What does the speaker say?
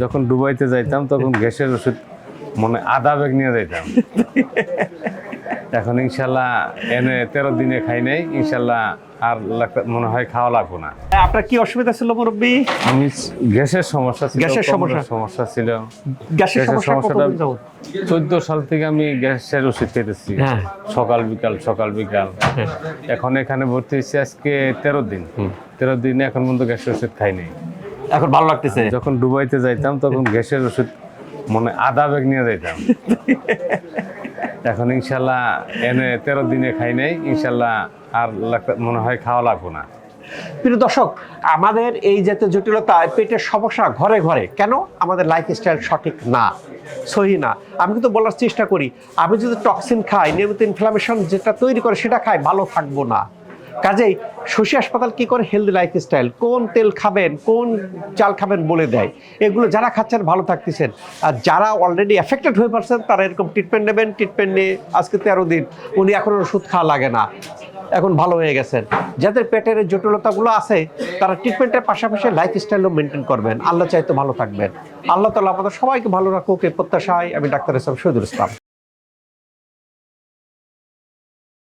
যখন দুবাইতে যাইতাম তখন গ্যাসের ওষুধ মানে আধা ব্যাগ নিয়ে যাইতাম। এখন ইনশাল্লাহ এনে 13 দিনে খাই নাই, ইনশাল্লাহ আর মনে হয় খাওয়া লাগবো না। আপনার কি অসুবিধা ছিল মুরব্বী? আমি গ্যাসের সমস্যা ছিল, গ্যাসের সমস্যা ছিল। গ্যাসের সমস্যাটা 14 সাল থেকে আমি গ্যাসের ওষুধ খেতেছি, সকাল বিকাল। এখন এখানে ভর্তি হয়েছি আজকে 13 দিন। 13 দিনে এখন পর্যন্ত গ্যাসের ওষুধ খাই নাই। এখন ভালো লাগতেছে? যখন দুবাইতে যাইতাম তখন গ্যাসের ওষুধ মানে আধা ব্যাগ নিয়ে যাইতাম। এখন ইনশাল্লাহ এনে 13 দিনে খাই নাই, ইনশাল্লাহ আর মনে হয় খাওয়া লাগবো না। প্রিয় দর্শক, আমাদের এই জাতীয় জটিলতা, পেটের সমস্যা ঘরে ঘরে কেন? আমাদের লাইফস্টাইল সঠিক না, সহি না। আমি কিন্তু বলার চেষ্টা করি, আমি যদি টক্সিন খাই, নিয়মিত ইনফ্লামেশন যেটা তৈরি করে সেটা খাই, ভালো থাকবো না। কাজেই শশী হাসপাতাল কি করে? হেলদি লাইফস্টাইল, কোন তেল খাবেন, কোন চাল খাবেন বলে দেয়। এগুলো যারা খাচ্ছেন ভালো থাকতেছেন, আর যারা অলরেডি এফেক্টেড হয়ে পারছেন তারা এরকম ট্রিটমেন্ট নেবেন। ট্রিটমেন্ট নিয়ে আজকে 13 দিন উনি এখন ওষুধ খাওয়া লাগে না, এখন ভালো হয়ে গেছেন। যাদের পেটের জটিলতাগুলো আছে তারা ট্রিটমেন্টের পাশাপাশি লাইফস্টাইলও মেনটেন করবেন। আল্লাহ চাইতে ভালো থাকবেন। আল্লাহ তাআলা আমাদের সবাইকে ভালো রাখুক এই প্রত্যাশায় আমি ডাক্তার শহীদুল ইসলাম।